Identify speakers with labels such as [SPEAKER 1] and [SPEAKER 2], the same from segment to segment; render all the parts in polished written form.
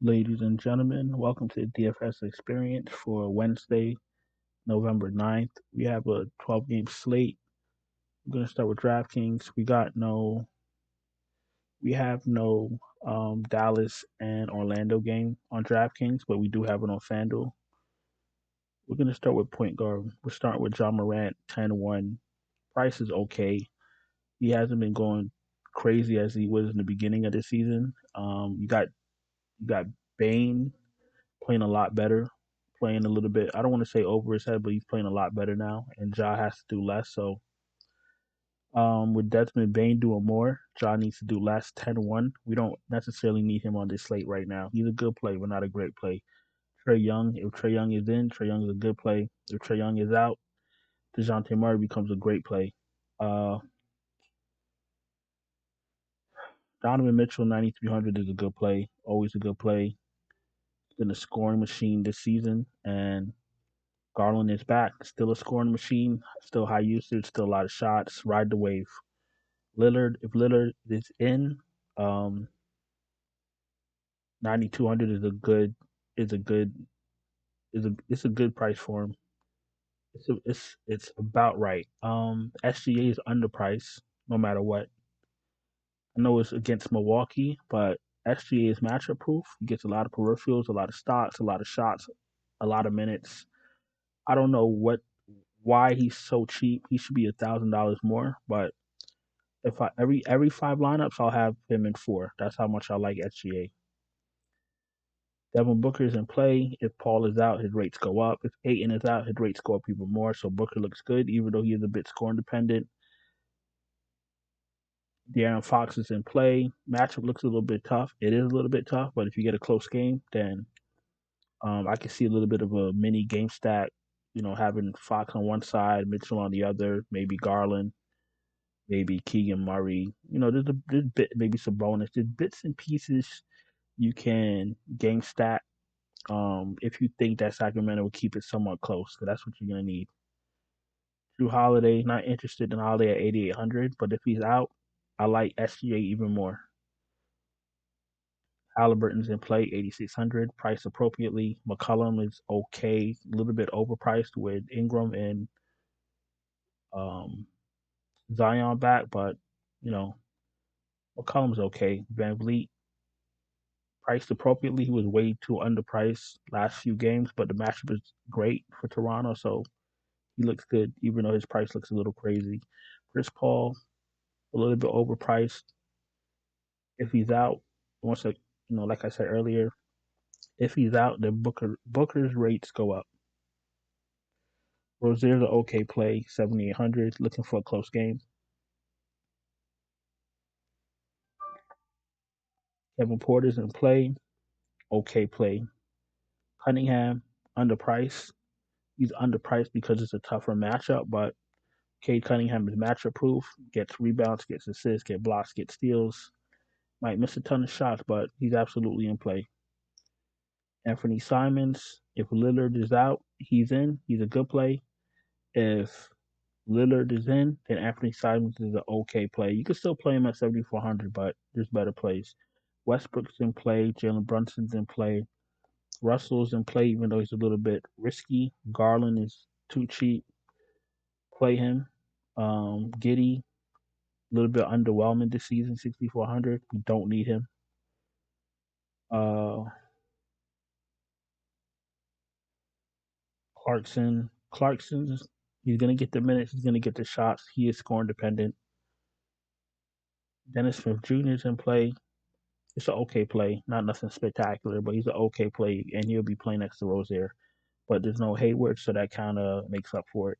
[SPEAKER 1] Ladies and gentlemen, welcome to the DFS experience for Wednesday, November 9th. We have a 12 game slate. We're going to start with DraftKings. We have no Dallas and Orlando game on DraftKings, but we do have it on FanDuel. We're going to start with point guard. We're starting with John Morant, 10-1. Price is okay. He hasn't been going crazy as he was in the beginning of the season. You got Bane playing a lot better, playing a little bit. I don't want to say over his head, but he's playing a lot better now, and Ja has to do less. So, with Desmond Bain doing more, Ja needs to do less. 10-1. We don't necessarily need him on this slate right now. He's a good play, but not a great play. Trey Young, if Trey Young is in, Trey Young is a good play. If Trey Young is out, DeJounte Murray becomes a great play. Uh, Donovan Mitchell, 9,300 is a good play. Always a good play. He's been a scoring machine this season, and Garland is back, still a scoring machine, still high usage, still a lot of shots. Ride the wave. If Lillard is in, um, 9,200 is a good it's a good price for him. It's about right. SGA is underpriced no matter what. I know it's against Milwaukee, but SGA is matchup proof. He gets a lot of peripherals, a lot of stocks, a lot of shots, a lot of minutes. I don't know why he's so cheap. He should be $1,000 more, but if I every five lineups, I'll have him in four. That's how much I like SGA. Devin Booker is in play. If Paul is out, his rates go up. If Aiton is out, his rates go up even more. So Booker looks good, even though he is a bit score independent. De'Aaron Fox is in play. Matchup looks a little bit tough. It is a little bit tough, but if you get a close game, then I can see a little bit of a mini game stack. Having Fox on one side, Mitchell on the other, maybe Garland, maybe Keegan Murray. There's maybe some bonus. There's bits and pieces you can game stack if you think that Sacramento will keep it somewhat close. So that's what you're gonna need. Drew Holiday, not interested in Holiday at 8,800, but if he's out, I like SGA even more. Halliburton's in play, 8,600, priced appropriately. McCollum is okay, a little bit overpriced with Ingram and um, Zion back, but you know McCollum's okay. Van Vliet priced appropriately. He was way too underpriced last few games, but the matchup is great for Toronto, so he looks good, even though his price looks a little crazy. Chris Paul, a little bit overpriced. If he's out, once like I said earlier, if he's out, then Booker's rates go up. Rozier's an okay play, 7,800. Looking for a close game. Kevin Porter's in play, okay play. Cunningham, underpriced. He's underpriced because it's a tougher matchup, but Cade Cunningham is matchup proof, gets rebounds, gets assists, gets blocks, gets steals. Might miss a ton of shots, but he's absolutely in play. Anthony Simons, if Lillard is out, he's in. He's a good play. If Lillard is in, then Anthony Simons is an okay play. You can still play him at 7,400, but there's better plays. Westbrook's in play. Jalen Brunson's in play. Russell's in play, even though he's a little bit risky. Garland is too cheap. Play him. Giddy, a little bit underwhelming this season, 6,400. We don't need him. Uh, Clarkson, he's gonna get the minutes. He's gonna get the shots. He is scoring dependent. Dennis Smith Jr. is in play. It's an okay play, not nothing spectacular, but he's an okay play, and he'll be playing next to Rozier. But there's no Hayward, so that kind of makes up for it.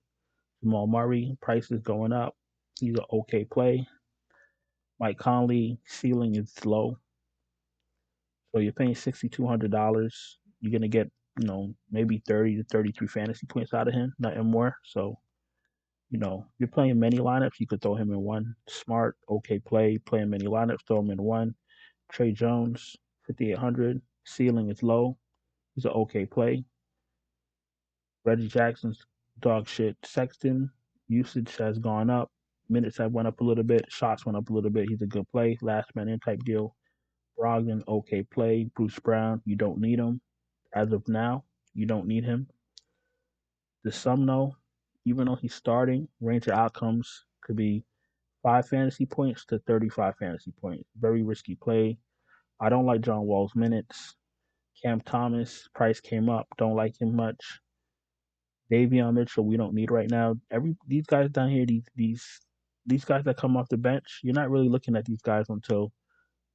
[SPEAKER 1] Jamal Murray, price is going up. He's an okay play. Mike Conley, ceiling is low, so you're paying $6,200. You're gonna get maybe 30 to 33 fantasy points out of him, nothing more. So you're playing many lineups. You could throw him in one. Smart, okay play. Playing many lineups, throw him in one. Trey Jones, 5,800. Ceiling is low. He's an okay play. Reggie Jackson's dog shit. Sexton, usage has gone up. Minutes have went up a little bit. Shots went up a little bit. He's a good play. Last man in type deal. Brogdon, okay play. Bruce Brown, you don't need him. As of now, you don't need him. The Sumno, even though he's starting, range of outcomes could be 5 fantasy points to 35 fantasy points. Very risky play. I don't like John Wall's minutes. Cam Thomas, price came up. Don't like him much. Davion Mitchell, we don't need right now. These guys down here, these guys that come off the bench, you're not really looking at these guys until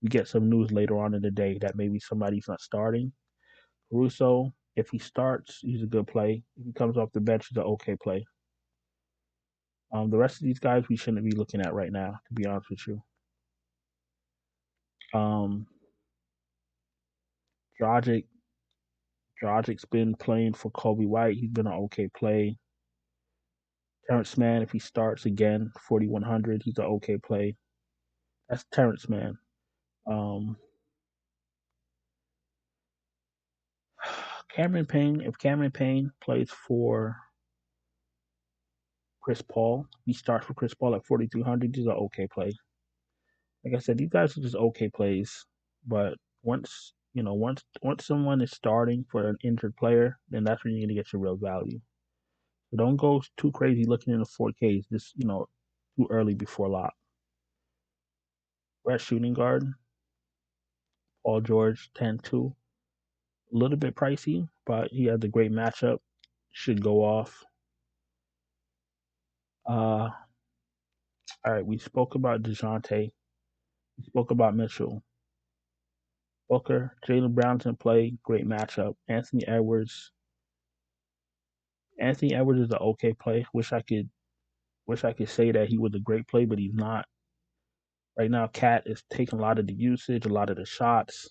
[SPEAKER 1] we get some news later on in the day that maybe somebody's not starting. Russo, if he starts, he's a good play. If he comes off the bench, he's an okay play. The rest of these guys we shouldn't be looking at right now, to be honest with you. Um, Dragic, Dragic's been playing for Kobe White. He's been an okay play. Terrence Mann, if he starts again, 4,100, he's an okay play. That's Terrence Mann. Um, Cameron Payne, if Cameron Payne plays for Chris Paul, he starts for Chris Paul at 4,300, he's an okay play. Like I said, these guys are just okay plays. But once someone is starting for an injured player, then that's when you're gonna get your real value. So don't go too crazy looking in the 4Ks. Just too early before lock. Red shooting guard, Paul George, 10-2. A little bit pricey, but he has a great matchup. Should go off. All right, we spoke about DeJounte. We spoke about Mitchell. Booker, Jaylen Brown's in play. Great matchup. Anthony Edwards. Anthony Edwards is an okay play. Wish I could say that he was a great play, but he's not. Right now, Cat is taking a lot of the usage, a lot of the shots.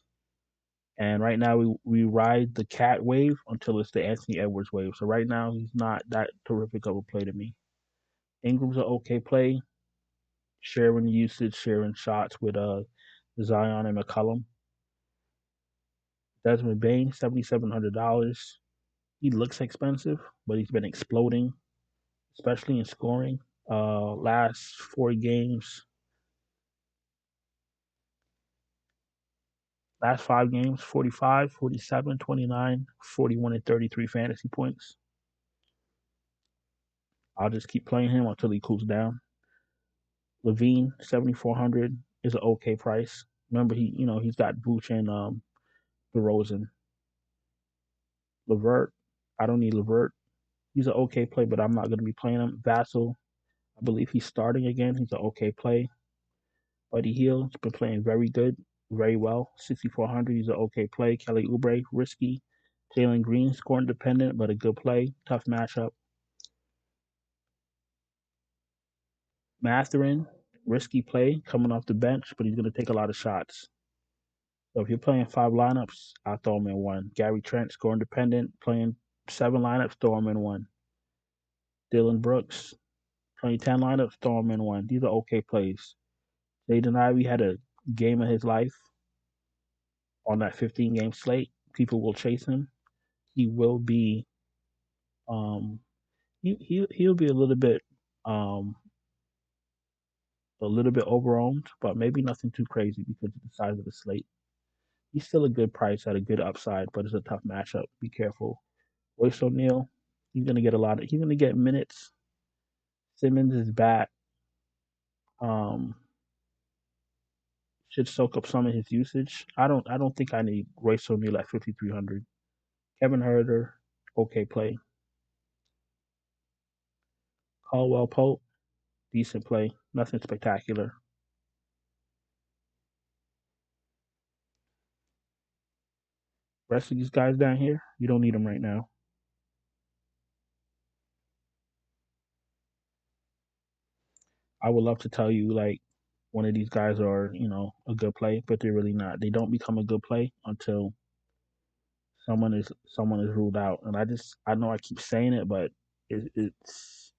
[SPEAKER 1] And right now, we ride the Cat wave until it's the Anthony Edwards wave. So right now, he's not that terrific of a play to me. Ingram's an okay play. Sharing usage, sharing shots with Zion and McCollum. Desmond Bain, $7,700. He looks expensive, but he's been exploding, especially in scoring. Last 4 games, last 5 games, 45, 47, 29, 41, and 33 fantasy points. I'll just keep playing him until he cools down. Levine, 7,400 is an okay price. Remember, he's got Vooch and DeRozan. Levert, I don't need Levert. He's an okay play, but I'm not going to be playing him. Vassell, I believe he's starting again. He's an okay play. Buddy Hield's been playing very good, very well. 6,400, he's an okay play. Kelly Oubre, risky. Jalen Green, scoring dependent, but a good play. Tough matchup. Matherin, risky play, coming off the bench, but he's going to take a lot of shots. So if you're playing 5 lineups, I'll throw him in one. Gary Trent, scoring dependent, playing 7 lineups, throw him in one. Dylan Brooks, playing 10 lineups, throw him in one. These are okay plays. Jaden Ivey had a game of his life on that 15-game slate. People will chase him. He will be he'll be a little bit overowned, but maybe nothing too crazy because of the size of the slate. He's still a good price at a good upside, but it's a tough matchup. Be careful. Royce O'Neal, he's gonna get minutes. Simmons is back. Um, should soak up some of his usage. I don't think I need Royce O'Neal at 5,300. Kevin Herter, okay play. Caldwell Pope, decent play. Nothing spectacular. Rest of these guys down here, you don't need them right now. I would love to tell you like one of these guys are, a good play, but they're really not. They don't become a good play until someone is ruled out. And I know I keep saying it, but it's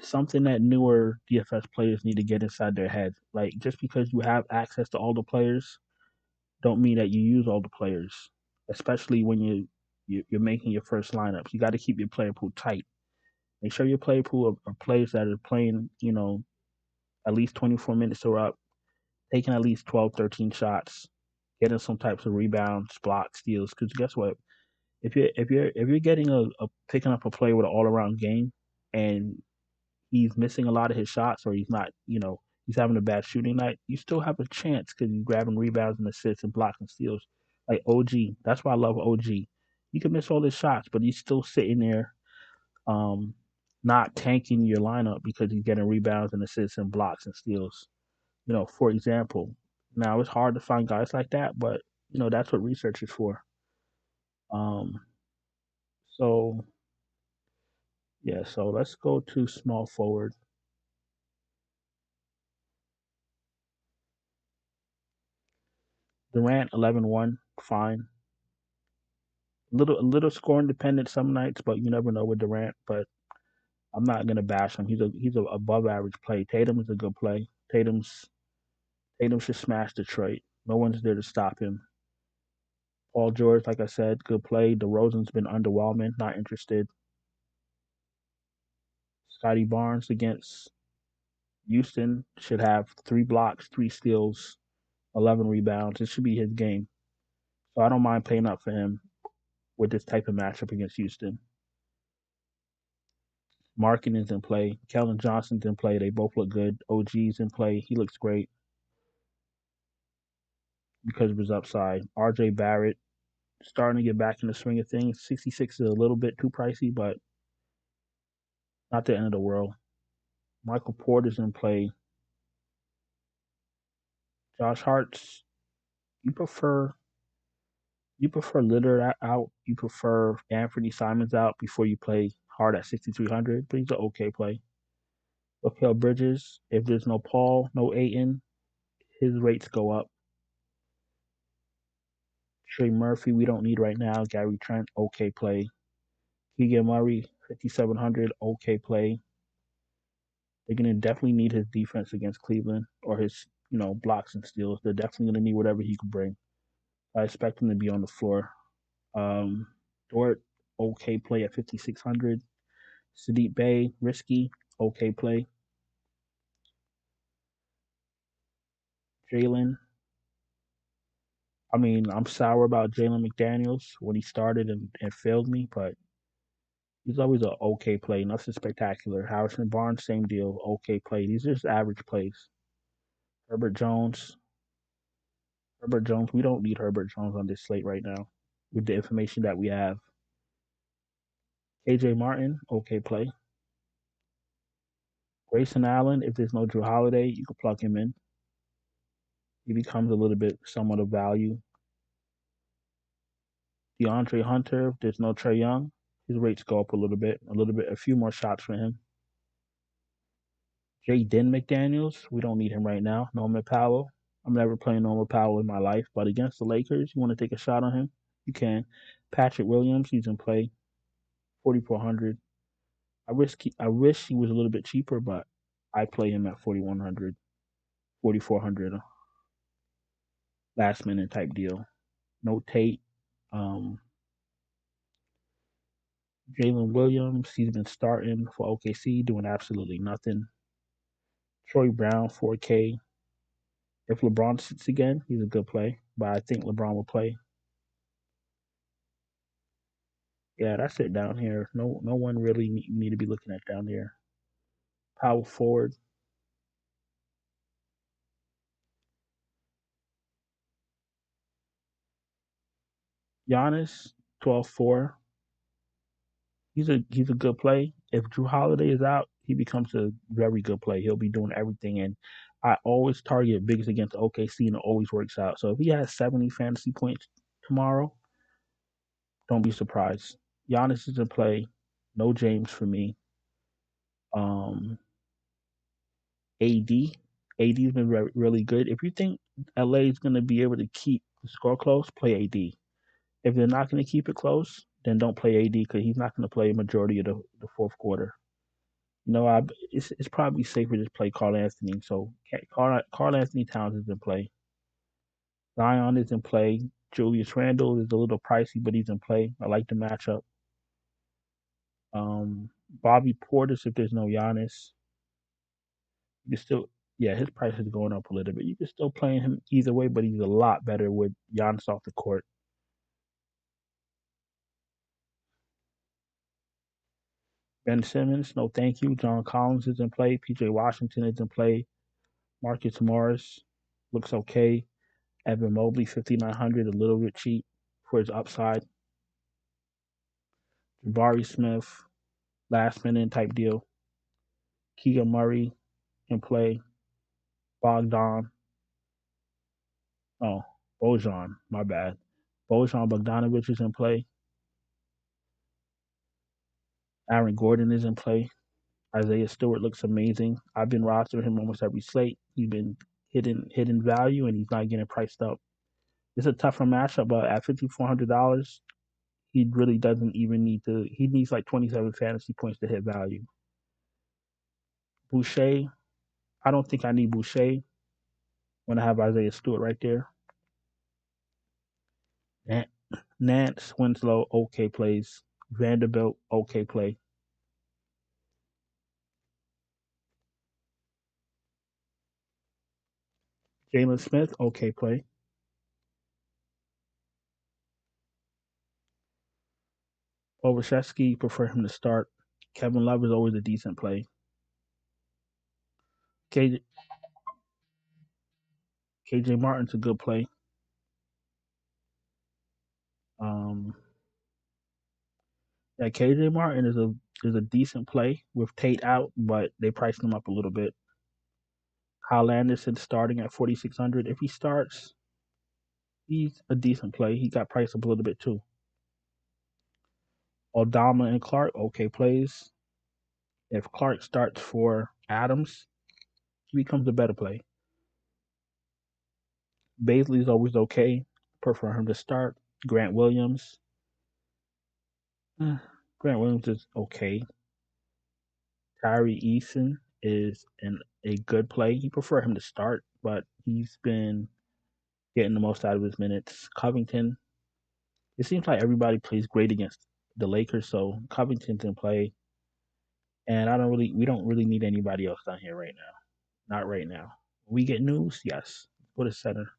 [SPEAKER 1] something that newer DFS players need to get inside their head. Like just because you have access to all the players, don't mean that you use all the players. Especially when you're making your first lineups, you got to keep your player pool tight. Make sure your player pool are players that are playing, at least 24 minutes or up, taking at least 12, 13 shots. getting some types of rebounds, blocks, steals. Because guess what? If you're getting a picking up a player with an all around game, and he's missing a lot of his shots, or he's not, he's having a bad shooting night, you still have a chance because he's grabbing rebounds and assists and blocks and steals. Like OG, that's why I love OG. He can miss all his shots, but he's still sitting there, um, not tanking your lineup because he's getting rebounds and assists and blocks and steals. For example, now it's hard to find guys like that, but that's what research is for. Um, so yeah, so let's go to small forward. Durant 11-1, fine. A little scoring dependent some nights, but you never know with Durant. But I'm not gonna bash him. He's a above average play. Tatum is a good play. Tatum should smash Detroit. No one's there to stop him. Paul George, like I said, good play. DeRozan's been underwhelming. Not interested. Scotty Barnes against Houston should have 3 blocks, 3 steals, 11 rebounds. It should be his game. So I don't mind paying up for him with this type of matchup against Houston. Markkinen's in play. Kellen Johnson's in play. They both look good. OG's in play. He looks great because of his upside. RJ Barrett starting to get back in the swing of things. 66 is a little bit too pricey, but not the end of the world. Michael Porter's in play. Josh Hart's. You prefer Lillard out. You prefer Anthony Simons out before you play Hart at 6,300. But he's an okay play. Mikal Bridges. If there's no Paul, no Ayton, his rates go up. Trey Murphy, we don't need right now. Gary Trent, okay play. Keegan Murray, 5,700, okay play. They're going to definitely need his defense against Cleveland, or his, blocks and steals. They're definitely going to need whatever he can bring. I expect him to be on the floor. Dort, okay play at 5,600. Sadiq Bey, risky, okay play. Jalen, I'm sour about Jalen McDaniels when he started and failed me, but he's always an okay play, nothing spectacular. Harrison Barnes, same deal, okay play. These are just average plays. Herbert Jones. We don't need Herbert Jones on this slate right now with the information that we have. KJ Martin, okay play. Grayson Allen, if there's no Drew Holiday, you can plug him in. He becomes a little bit somewhat of value. DeAndre Hunter, if there's no Trae Young, his rates go up a little bit, a few more shots for him. Jaden McDaniels, we don't need him right now. Norman Powell, I'm never playing Norman Powell in my life, but against the Lakers, you want to take a shot on him? You can. Patrick Williams, he's in play, 4,400. I wish he was a little bit cheaper, but I play him at 4,100, 4,400, last minute type deal. No Tate. Um, Jalen Williams, he's been starting for OKC, doing absolutely nothing. Troy Brown, 4K. If LeBron sits again, he's a good play, but I think LeBron will play. Yeah, that's it down here. No one really need to be looking at down here. Power forward. Giannis, 12-4. He's a good play. If Drew Holiday is out, he becomes a very good play. He'll be doing everything, and I always target bigs against OKC, and it always works out. So if he has 70 fantasy points tomorrow, don't be surprised. Giannis is in play. No James for me. Um, AD. AD's been really good. If you think LA is going to be able to keep the score close, play AD. If they're not going to keep it close, then don't play AD because he's not going to play a majority of the fourth quarter. It's probably safer to play Carl Anthony. So Carl Anthony Towns is in play. Zion is in play. Julius Randle is a little pricey, but he's in play. I like the matchup. Bobby Portis, if there's no Giannis, you can still Yeah, his price is going up a little bit. You can still play him either way, but he's a lot better with Giannis off the court. Ben Simmons, no thank you. John Collins is in play. PJ Washington is in play. Marcus Morris looks okay. Evan Mobley, 5,900, a little bit cheap for his upside. Jabari Smith, last minute type deal. Keegan Murray in play. Bogdan, oh, Bojan, my bad. Bojan Bogdanovich is in play. Aaron Gordon is in play. Isaiah Stewart looks amazing. I've been rostering him almost every slate. He's been hidden value, and he's not getting priced up. It's a tougher matchup, but at $5,400, he really doesn't even need to. He needs like 27 fantasy points to hit value. Boucher, I don't think I need Boucher when I have Isaiah Stewart right there. Nance, Winslow, okay plays. Vanderbilt, okay play. Jalen Smith, okay play. Overshevsky, prefer him to start. Kevin Love is always a decent play. KJ, KJ Martin's a good play. Um, yeah, KJ Martin is a decent play with Tate out, but they priced him up a little bit. Kyle Anderson starting at 4,600. If he starts, he's a decent play. He got priced up a little bit too. Aldama and Clark, okay plays. If Clark starts for Adams, he becomes a better play. Baisley's always okay. Prefer him to start. Grant Williams. Grant Williams is okay. Tyree Eason is a good play. You prefer him to start, but he's been getting the most out of his minutes. Covington, it seems like everybody plays great against the Lakers, so Covington's in play. And we don't really need anybody else down here right now. Not right now. We get news, yes. Put a center.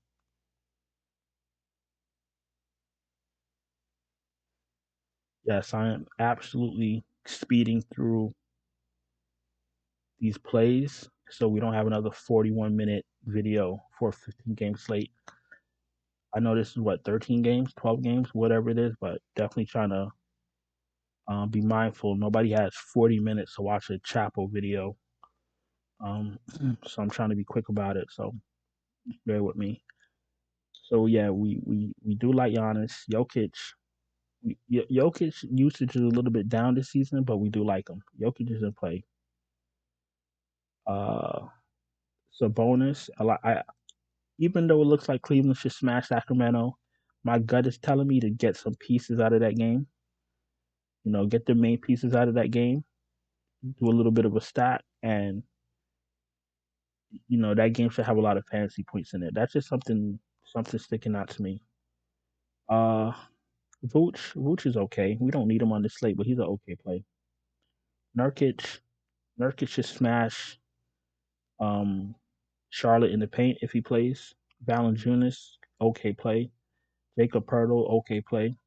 [SPEAKER 1] Yes, I am absolutely speeding through these plays so we don't have another 41-minute video for a 15 game slate. I know this is what 13 games, 12 games, whatever it is, but definitely trying to be mindful. Nobody has 40 minutes to watch a Chapo video, so I'm trying to be quick about it. So bear with me. So yeah, we do like Giannis, Jokic. Jokic usage is a little bit down this season, but we do like him. Jokic is in play. Uh, Sabonis, even though it looks like Cleveland should smash Sacramento, my gut is telling me to get some pieces out of that game. Get the main pieces out of that game, do a little bit of a stat, and that game should have a lot of fantasy points in it. That's just something sticking out to me. Uh, Vooch is okay. We don't need him on the slate, but he's an okay play. Nurkic, Nurkic should smash um Charlotte in the paint if he plays. Valanciunas, okay play. Jacob Pertl, okay play.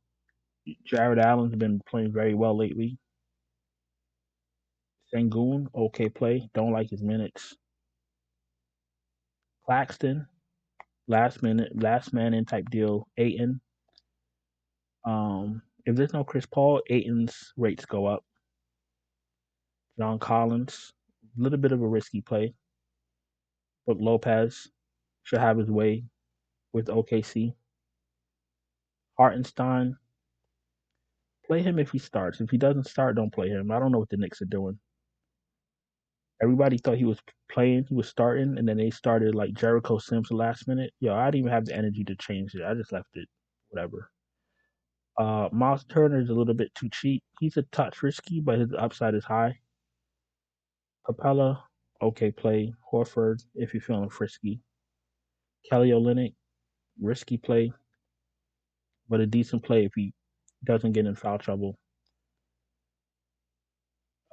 [SPEAKER 1] Jared Allen's been playing very well lately. Sengun, okay play. Don't like his minutes. Claxton, last man in type deal. Aiton. If there's no Chris Paul, Aiton's rates go up. John Collins, a little bit of a risky play. But Lopez should have his way with OKC. Hartenstein, play him if he starts. If he doesn't start, don't play him. I don't know what the Knicks are doing. Everybody thought he was playing, he was starting, and then they started like Jericho Sims last minute. Yo, I didn't even have the energy to change it. I just left it. Whatever. Miles Turner is a little bit too cheap. He's a touch risky, but his upside is high. Capella, okay play. Horford, if you're feeling frisky. Kelly Olynyk, risky play, but a decent play if he doesn't get in foul trouble.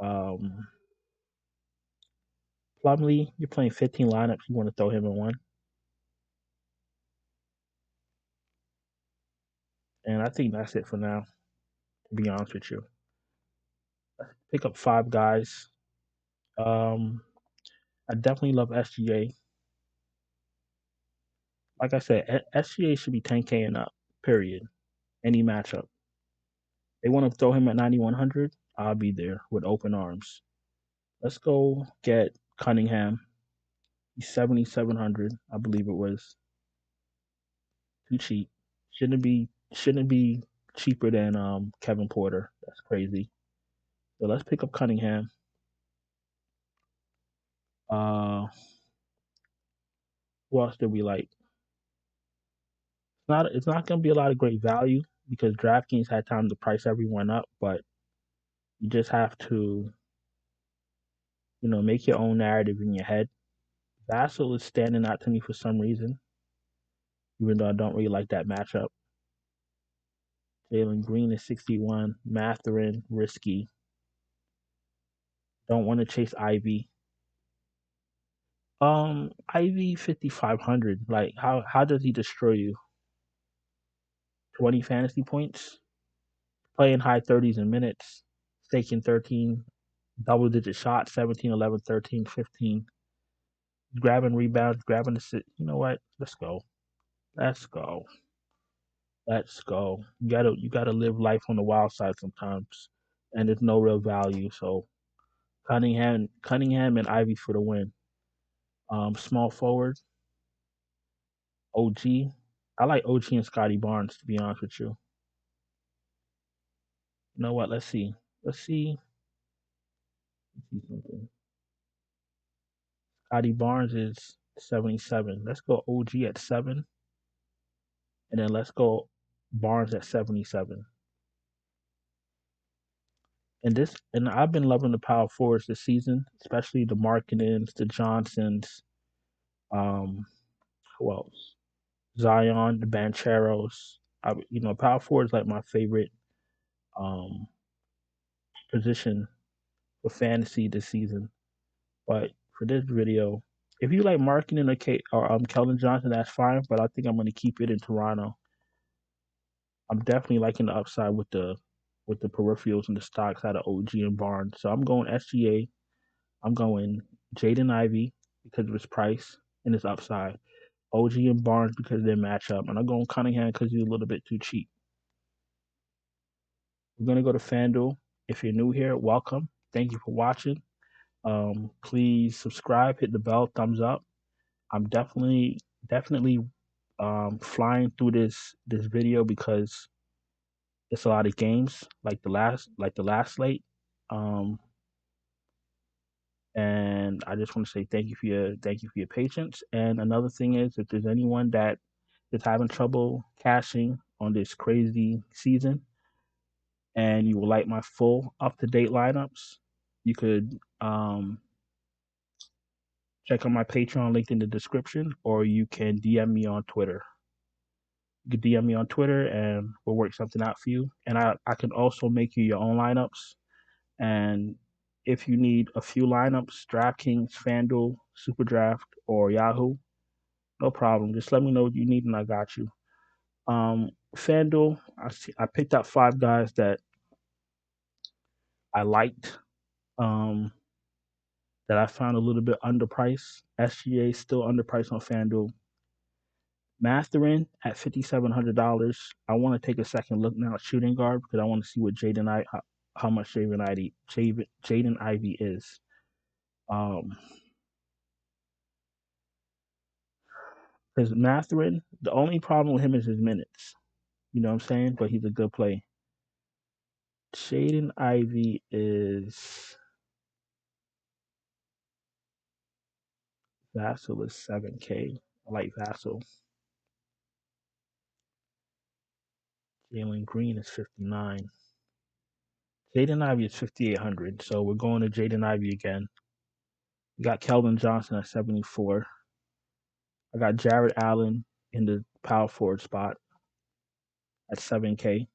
[SPEAKER 1] Um, Plumlee, you're playing 15 lineups. You want to throw him in one. And I think that's it for now, to be honest with you. Pick up 5 guys. I definitely love SGA. Like I said, SGA should be 10K and up, period. Any matchup. They want to throw him at 9,100. I'll be there with open arms. Let's go get Cunningham. He's 7,700. I believe it was. Too cheap. Shouldn't be cheaper than Kevin Porter. That's crazy. So let's pick up Cunningham. Uh, who else did we like? It's not gonna be a lot of great value because DraftKings had time to price everyone up, but you just have to, make your own narrative in your head. Vassal is standing out to me for some reason, even though I don't really like that matchup. Jalen Green is 61. Matherin, risky. Don't want to chase Ivy. Ivy 5,500. Like, how does he destroy you? 20 fantasy points, playing high 30s in minutes, staking 13, double digit shots, 17, 11, 13, 15, grabbing rebounds, grabbing the sit. You know what? Let's go. Let's go. Let's go. You gotta live life on the wild side sometimes, and there's no real value. So Cunningham, and Ivy for the win. Small forward, OG. I like OG and Scotty Barnes, to be honest with you. You know what? Let's see. Let's see. Let's see something. Scotty Barnes is 77. Let's go OG at 7, and then let's go Barnes at 77. And I've been loving the power forwards this season, especially the Markkanens, the Johnsons, um, who else? Zion, the Bancheros. Power forward is like my favorite um, position for fantasy this season. But for this video, if you like Markkanen or Keldon Johnson, that's fine. But I think I'm going to keep it in Toronto. I'm definitely liking the upside with the peripherals and the stocks out of OG and Barnes. So I'm going SGA. I'm going Jaden Ivey because of his price and his upside. OG and Barnes because of their matchup. And I'm going Cunningham because he's a little bit too cheap. We're going to go to FanDuel. If you're new here, welcome. Thank you for watching. Please subscribe, hit the bell, thumbs up. I'm definitely flying through this video because it's a lot of games like the last slate. Um, and I just want to say thank you for your patience. And another thing is, if there's anyone that is having trouble cashing on this crazy season, and you would like my full up-to-date lineups, you could check out my Patreon link in the description, or you can DM me on Twitter. You can DM me on Twitter, and we'll work something out for you. And I can also make you your own lineups. And if you need a few lineups, DraftKings, FanDuel, SuperDraft, or Yahoo, no problem. Just let me know what you need, and I got you. FanDuel, I picked out 5 guys that I liked. That I found a little bit underpriced. SGA still underpriced on FanDuel. Matherin at $5,700. I want to take a second look now at shooting guard because I want to see what how much Jaden Ivey is. Because Matherin, the only problem with him is his minutes. You know what I'm saying? But he's a good play. Jaden Ivey is Vassal is 7K. I like Vassal. Jalen Green is 59. Jaden Ivey is 5,800. So we're going to Jaden Ivey again. We got Keldon Johnson at 74. I got Jared Allen in the power forward spot at 7K.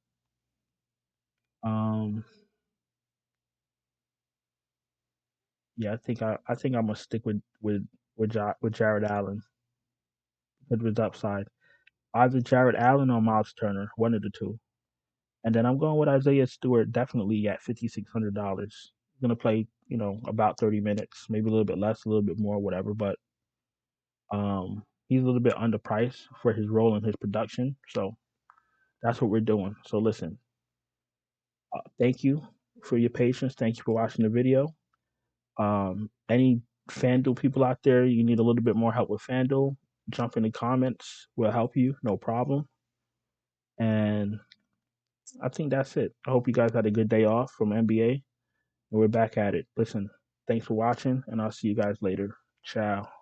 [SPEAKER 1] Yeah, I think I'm gonna stick with Jared Allen with his upside. Either Jared Allen or Miles Turner, one of the two. And then I'm going with Isaiah Stewart, definitely at $5,600. Gonna play, about 30 minutes, maybe a little bit less, a little bit more, whatever. But he's a little bit underpriced for his role in his production. So that's what we're doing. So listen, thank you for your patience. Thank you for watching the video. Any FanDuel people out there, you need a little bit more help with FanDuel, jump in the comments. We'll help you, no problem. And I think that's it. I hope you guys had a good day off from NBA, and we're back at it. Listen, thanks for watching, and I'll see you guys later. Ciao.